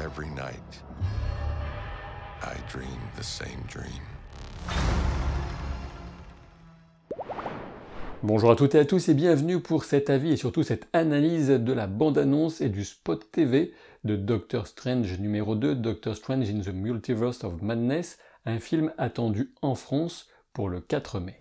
Every night, I dream the same dream. Bonjour à toutes et à tous et bienvenue pour cet avis et surtout cette analyse de la bande-annonce et du spot TV de Doctor Strange numéro 2, Doctor Strange in the Multiverse of Madness, un film attendu en France pour le 4 mai.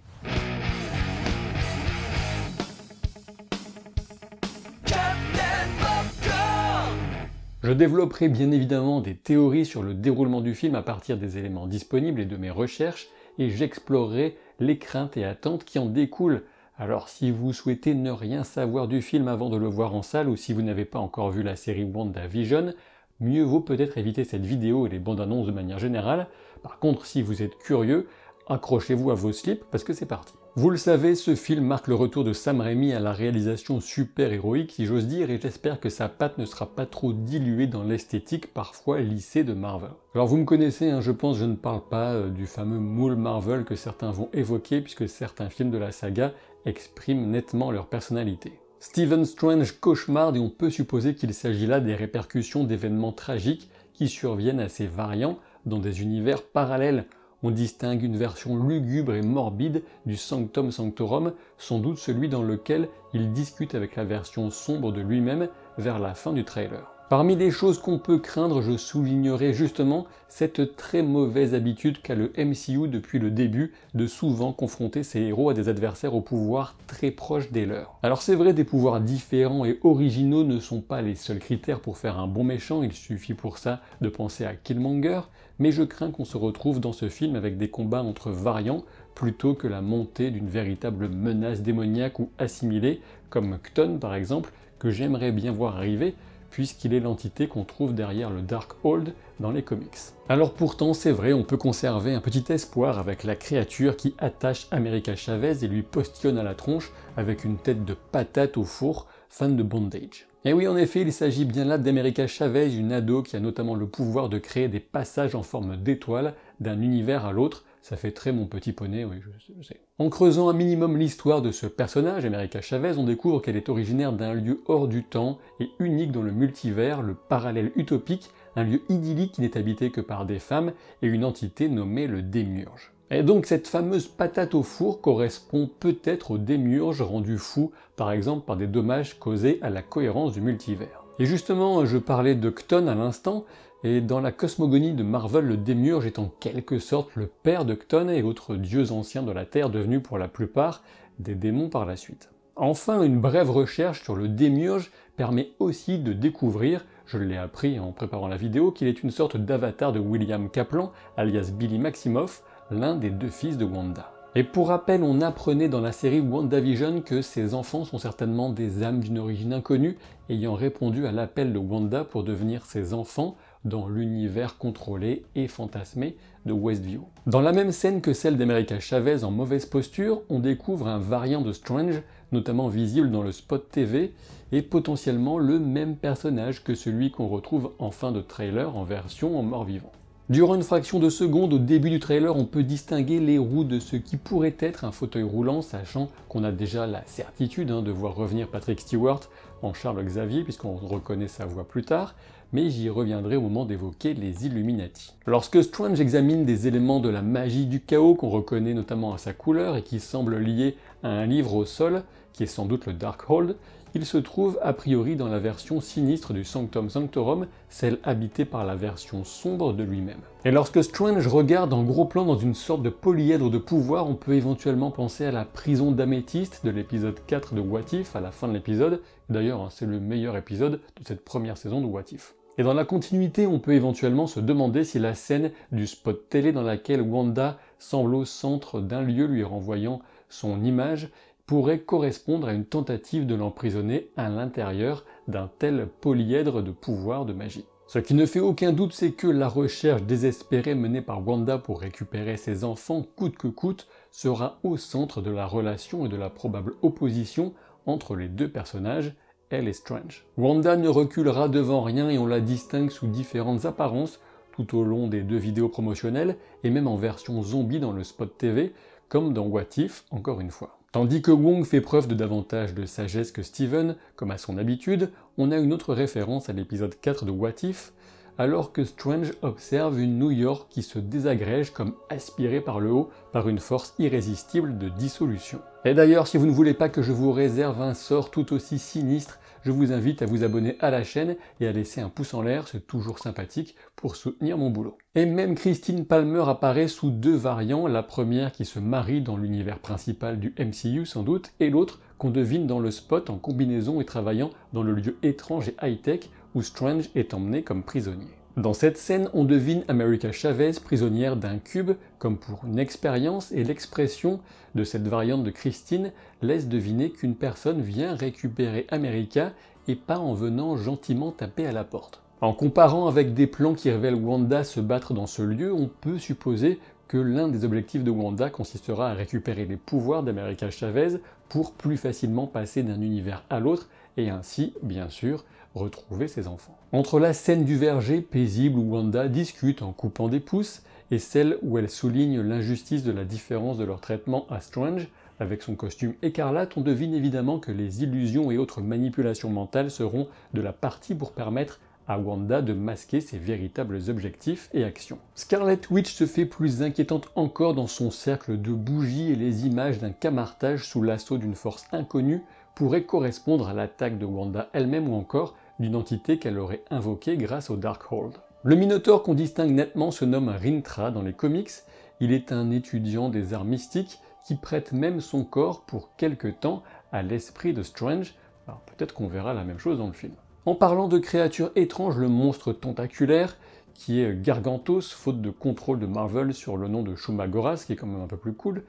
Je développerai bien évidemment des théories sur le déroulement du film à partir des éléments disponibles et de mes recherches, et j'explorerai les craintes et attentes qui en découlent. Alors si vous souhaitez ne rien savoir du film avant de le voir en salle, ou si vous n'avez pas encore vu la série WandaVision, mieux vaut peut-être éviter cette vidéo et les bandes annonces de manière générale. Par contre, si vous êtes curieux, accrochez-vous à vos slips parce que c'est parti. Vous le savez, ce film marque le retour de Sam Raimi à la réalisation super-héroïque, si j'ose dire, et j'espère que sa patte ne sera pas trop diluée dans l'esthétique parfois lissée de Marvel. Alors vous me connaissez, je pense, je ne parle pas du fameux moule Marvel que certains vont évoquer, puisque certains films de la saga expriment nettement leur personnalité. Stephen Strange cauchemarde et on peut supposer qu'il s'agit là des répercussions d'événements tragiques qui surviennent à ces variants dans des univers parallèles. On distingue une version lugubre et morbide du Sanctum Sanctorum, sans doute celui dans lequel il discute avec la version sombre de lui-même vers la fin du trailer. Parmi les choses qu'on peut craindre, je soulignerai justement cette très mauvaise habitude qu'a le MCU depuis le début de souvent confronter ses héros à des adversaires au pouvoir très proches des leurs. Alors c'est vrai, des pouvoirs différents et originaux ne sont pas les seuls critères pour faire un bon méchant, il suffit pour ça de penser à Killmonger, mais je crains qu'on se retrouve dans ce film avec des combats entre variants plutôt que la montée d'une véritable menace démoniaque ou assimilée, comme Chthon par exemple, que j'aimerais bien voir arriver, puisqu'il est l'entité qu'on trouve derrière le Darkhold dans les comics. Alors pourtant, c'est vrai, on peut conserver un petit espoir avec la créature qui attache America Chavez et lui postillonne à la tronche avec une tête de patate au four, fan de bondage. Et oui, en effet, il s'agit bien là d'America Chavez, une ado qui a notamment le pouvoir de créer des passages en forme d'étoiles d'un univers à l'autre. Ça fait très mon petit poney, oui, je sais. En creusant un minimum l'histoire de ce personnage, America Chavez, on découvre qu'elle est originaire d'un lieu hors du temps et unique dans le multivers, le parallèle utopique, un lieu idyllique qui n'est habité que par des femmes et une entité nommée le Démiurge. Et donc cette fameuse patate au four correspond peut-être au Démiurge rendu fou, par exemple par des dommages causés à la cohérence du multivers. Et justement, je parlais de Chthon à l'instant, et dans la cosmogonie de Marvel, le Démiurge est en quelque sorte le père de Chthon et autres dieux anciens de la Terre devenus pour la plupart des démons par la suite. Enfin, une brève recherche sur le Démiurge permet aussi de découvrir, je l'ai appris en préparant la vidéo, qu'il est une sorte d'avatar de William Kaplan, alias Billy Maximoff, l'un des deux fils de Wanda. Et pour rappel, on apprenait dans la série WandaVision que ces enfants sont certainement des âmes d'une origine inconnue, ayant répondu à l'appel de Wanda pour devenir ses enfants dans l'univers contrôlé et fantasmé de Westview. Dans la même scène que celle d'America Chavez en mauvaise posture, on découvre un variant de Strange, notamment visible dans le spot TV, et potentiellement le même personnage que celui qu'on retrouve en fin de trailer en version en mort-vivant. Durant une fraction de seconde, au début du trailer, on peut distinguer les roues de ce qui pourrait être un fauteuil roulant, sachant qu'on a déjà la certitude de voir revenir Patrick Stewart en Charles Xavier, puisqu'on reconnaît sa voix plus tard, mais j'y reviendrai au moment d'évoquer les Illuminati. Lorsque Strange examine des éléments de la magie du chaos, qu'on reconnaît notamment à sa couleur et qui semble lié à un livre au sol, qui est sans doute le Darkhold, il se trouve a priori dans la version sinistre du Sanctum Sanctorum, celle habitée par la version sombre de lui-même. Et lorsque Strange regarde en gros plan dans une sorte de polyèdre de pouvoir, on peut éventuellement penser à la prison d'améthyste de l'épisode 4 de What If, à la fin de l'épisode. D'ailleurs, c'est le meilleur épisode de cette première saison de What If. Et dans la continuité, on peut éventuellement se demander si la scène du spot télé dans laquelle Wanda semble au centre d'un lieu lui renvoyant son image pourrait correspondre à une tentative de l'emprisonner à l'intérieur d'un tel polyèdre de pouvoir de magie. Ce qui ne fait aucun doute, c'est que la recherche désespérée menée par Wanda pour récupérer ses enfants coûte que coûte sera au centre de la relation et de la probable opposition entre les deux personnages, elle et Strange. Wanda ne reculera devant rien et on la distingue sous différentes apparences tout au long des deux vidéos promotionnelles et même en version zombie dans le spot TV, comme dans What If, encore une fois. Tandis que Wong fait preuve de davantage de sagesse que Steven, comme à son habitude, on a une autre référence à l'épisode 4 de What If, alors que Strange observe une New York qui se désagrège comme aspirée par le haut par une force irrésistible de dissolution. Et d'ailleurs, si vous ne voulez pas que je vous réserve un sort tout aussi sinistre, je vous invite à vous abonner à la chaîne et à laisser un pouce en l'air, c'est toujours sympathique pour soutenir mon boulot. Et même Christine Palmer apparaît sous 2 variants, la première qui se marie dans l'univers principal du MCU sans doute, et l'autre qu'on devine dans le spot en combinaison et travaillant dans le lieu étrange et high-tech où Strange est emmené comme prisonnier. Dans cette scène, on devine America Chavez prisonnière d'un cube comme pour une expérience, et l'expression de cette variante de Christine laisse deviner qu'une personne vient récupérer America et pas en venant gentiment taper à la porte. En comparant avec des plans qui révèlent Wanda se battre dans ce lieu, on peut supposer que l'un des objectifs de Wanda consistera à récupérer les pouvoirs d'America Chavez pour plus facilement passer d'un univers à l'autre et ainsi, bien sûr, retrouver ses enfants. Entre la scène du verger paisible où Wanda discute en coupant des pouces et celle où elle souligne l'injustice de la différence de leur traitement à Strange, avec son costume écarlate, on devine évidemment que les illusions et autres manipulations mentales seront de la partie pour permettre à Wanda de masquer ses véritables objectifs et actions. Scarlet Witch se fait plus inquiétante encore dans son cercle de bougies et les images d'un camartage sous l'assaut d'une force inconnue pourraient correspondre à l'attaque de Wanda elle-même ou encore d'une entité qu'elle aurait invoquée grâce au Darkhold. Le Minotaure qu'on distingue nettement se nomme Rintrah dans les comics. Il est un étudiant des arts mystiques qui prête même son corps pour quelque temps à l'esprit de Strange. Alors peut-être qu'on verra la même chose dans le film. En parlant de créatures étranges, le monstre tentaculaire, qui est Gargantos, faute de contrôle de Marvel sur le nom de Shumagoras, qui est quand même un peu plus cool,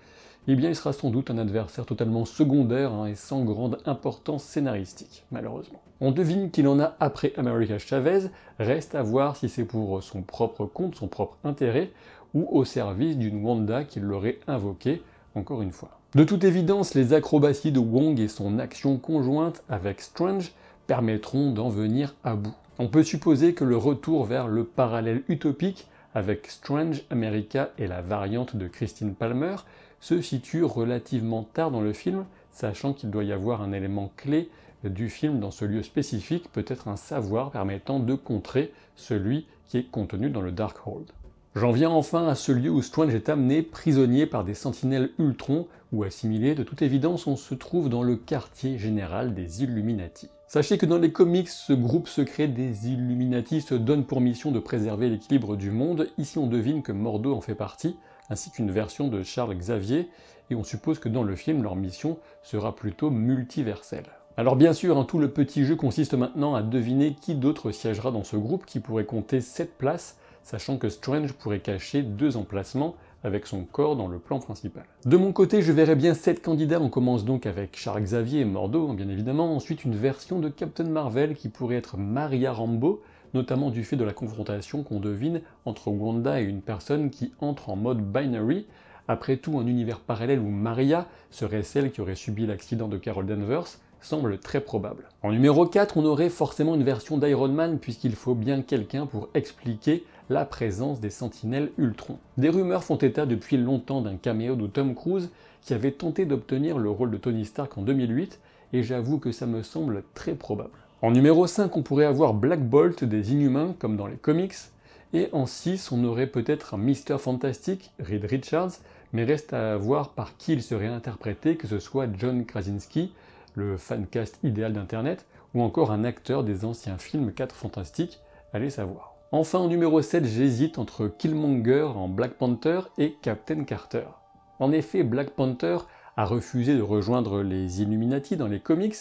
eh bien il sera sans doute un adversaire totalement secondaire et sans grande importance scénaristique, malheureusement. On devine qu'il en a après America Chavez, reste à voir si c'est pour son propre compte, son propre intérêt, ou au service d'une Wanda qui l'aurait invoqué, encore une fois. De toute évidence, les acrobaties de Wong et son action conjointe avec Strange permettront d'en venir à bout. On peut supposer que le retour vers le parallèle utopique avec Strange, America et la variante de Christine Palmer se situe relativement tard dans le film, sachant qu'il doit y avoir un élément clé du film dans ce lieu spécifique, peut-être un savoir permettant de contrer celui qui est contenu dans le Darkhold. J'en viens enfin à ce lieu où Strange est amené prisonnier par des sentinelles Ultron, ou assimilés, de toute évidence on se trouve dans le quartier général des Illuminati. Sachez que dans les comics, ce groupe secret des Illuminati se donne pour mission de préserver l'équilibre du monde. Ici on devine que Mordo en fait partie, ainsi qu'une version de Charles Xavier, et on suppose que dans le film leur mission sera plutôt multiverselle. Alors bien sûr, tout le petit jeu consiste maintenant à deviner qui d'autre siégera dans ce groupe qui pourrait compter 7 places, sachant que Strange pourrait cacher 2 emplacements avec son corps dans le plan principal. De mon côté, je verrais bien 7 candidats. On commence donc avec Charles Xavier et Mordo, bien évidemment. Ensuite, une version de Captain Marvel qui pourrait être Maria Rambeau, notamment du fait de la confrontation qu'on devine entre Wanda et une personne qui entre en mode binary. Après tout, un univers parallèle où Maria serait celle qui aurait subi l'accident de Carol Danvers semble très probable. En numéro 4, on aurait forcément une version d'Iron Man, puisqu'il faut bien quelqu'un pour expliquer la présence des sentinelles Ultron. Des rumeurs font état depuis longtemps d'un caméo de Tom Cruise, qui avait tenté d'obtenir le rôle de Tony Stark en 2008, et j'avoue que ça me semble très probable. En numéro 5, on pourrait avoir Black Bolt des Inhumains, comme dans les comics, et en 6, on aurait peut-être un Mr. Fantastic, Reed Richards, mais reste à voir par qui il serait interprété, que ce soit John Krasinski, le fancast idéal d'internet, ou encore un acteur des anciens films 4 Fantastiques, allez savoir. Enfin en numéro 7, j'hésite entre Killmonger en Black Panther et Captain Carter. En effet, Black Panther a refusé de rejoindre les Illuminati dans les comics,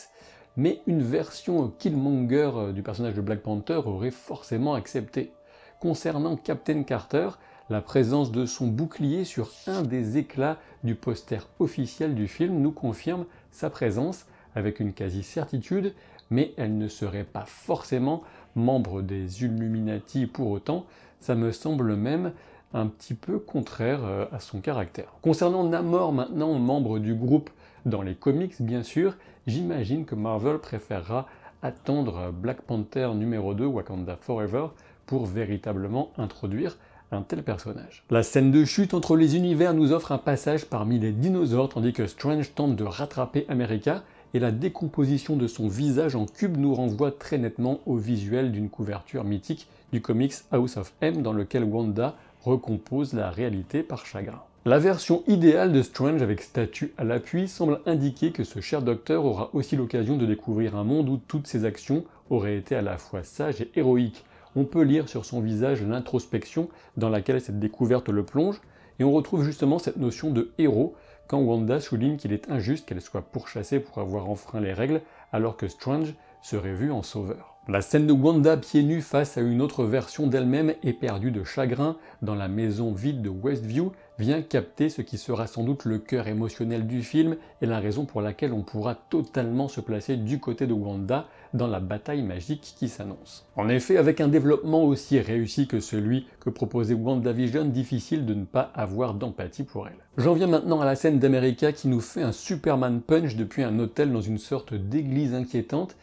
mais une version Killmonger du personnage de Black Panther aurait forcément accepté. Concernant Captain Carter, la présence de son bouclier sur un des éclats du poster officiel du film nous confirme sa présence avec une quasi-certitude, mais elle ne serait pas forcément membre des Illuminati pour autant, ça me semble même un petit peu contraire à son caractère. Concernant Namor maintenant, membre du groupe dans les comics bien sûr, j'imagine que Marvel préférera attendre Black Panther numéro 2, Wakanda Forever, pour véritablement introduire un tel personnage. La scène de chute entre les univers nous offre un passage parmi les dinosaures tandis que Strange tente de rattraper America, et la décomposition de son visage en cube nous renvoie très nettement au visuel d'une couverture mythique du comics House of M dans lequel Wanda recompose la réalité par chagrin. La version idéale de Strange avec statue à l'appui semble indiquer que ce cher docteur aura aussi l'occasion de découvrir un monde où toutes ses actions auraient été à la fois sages et héroïques. On peut lire sur son visage l'introspection dans laquelle cette découverte le plonge, et on retrouve justement cette notion de héros quand Wanda souligne qu'il est injuste qu'elle soit pourchassée pour avoir enfreint les règles, alors que Strange serait vu en sauveur. La scène de Wanda pieds nus face à une autre version d'elle-même éperdue de chagrin dans la maison vide de Westview vient capter ce qui sera sans doute le cœur émotionnel du film et la raison pour laquelle on pourra totalement se placer du côté de Wanda dans la bataille magique qui s'annonce. En effet, avec un développement aussi réussi que celui que proposait WandaVision, difficile de ne pas avoir d'empathie pour elle. J'en viens maintenant à la scène d'America qui nous fait un Superman punch depuis un hôtel dans une sorte d'église inquiétante,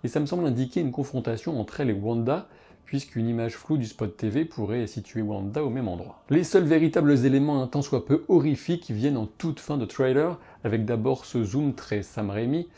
et ça me semble indiquer une confrontation entre elle et Wanda, puisqu'une image floue du spot TV pourrait situer Wanda au même endroit. Les seuls véritables éléments un tant soit peu horrifiques viennent en toute fin de trailer, avec d'abord ce zoom très Sam Raimi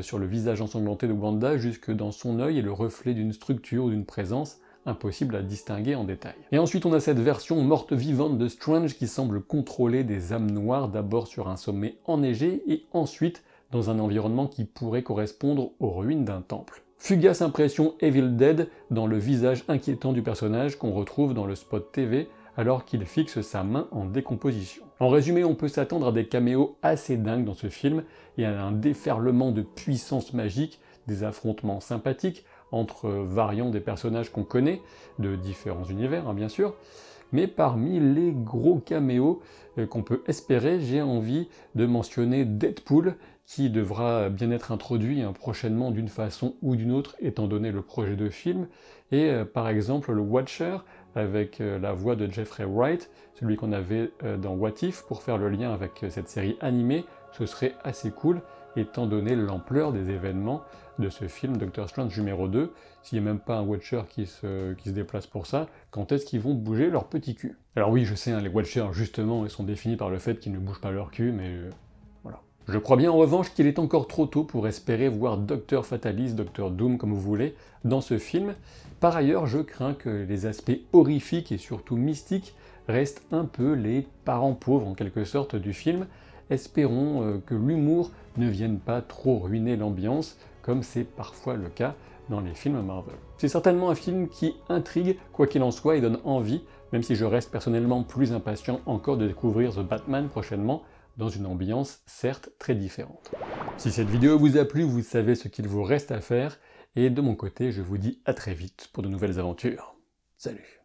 sur le visage ensanglanté de Wanda jusque dans son œil et le reflet d'une structure ou d'une présence impossible à distinguer en détail. Et ensuite on a cette version morte-vivante de Strange qui semble contrôler des âmes noires d'abord sur un sommet enneigé et ensuite dans un environnement qui pourrait correspondre aux ruines d'un temple. Fugace impression Evil Dead dans le visage inquiétant du personnage qu'on retrouve dans le spot TV alors qu'il fixe sa main en décomposition. En résumé, on peut s'attendre à des caméos assez dingues dans ce film et à un déferlement de puissance magique, des affrontements sympathiques entre variants des personnages qu'on connaît, de différents univers bien sûr, mais parmi les gros caméos qu'on peut espérer, j'ai envie de mentionner Deadpool, qui devra bien être introduit prochainement d'une façon ou d'une autre, étant donné le projet de film, et par exemple le Watcher, avec la voix de Jeffrey Wright, celui qu'on avait dans What If, pour faire le lien avec cette série animée, ce serait assez cool, étant donné l'ampleur des événements de ce film Doctor Strange numéro 2, s'il n'y a même pas un Watcher qui se déplace pour ça, quand est-ce qu'ils vont bouger leur petit cul? Alors oui, je sais, les Watchers, justement, ils sont définis par le fait qu'ils ne bougent pas leur cul, mais voilà. Je crois bien en revanche qu'il est encore trop tôt pour espérer voir Dr Fatalis, Dr Doom, comme vous voulez, dans ce film. Par ailleurs, je crains que les aspects horrifiques et surtout mystiques restent un peu les parents pauvres, en quelque sorte, du film. Espérons que l'humour ne vienne pas trop ruiner l'ambiance, comme c'est parfois le cas dans les films Marvel. C'est certainement un film qui intrigue, quoi qu'il en soit, et donne envie, même si je reste personnellement plus impatient encore de découvrir The Batman prochainement, dans une ambiance certes très différente. Si cette vidéo vous a plu, vous savez ce qu'il vous reste à faire, et de mon côté, je vous dis à très vite pour de nouvelles aventures. Salut!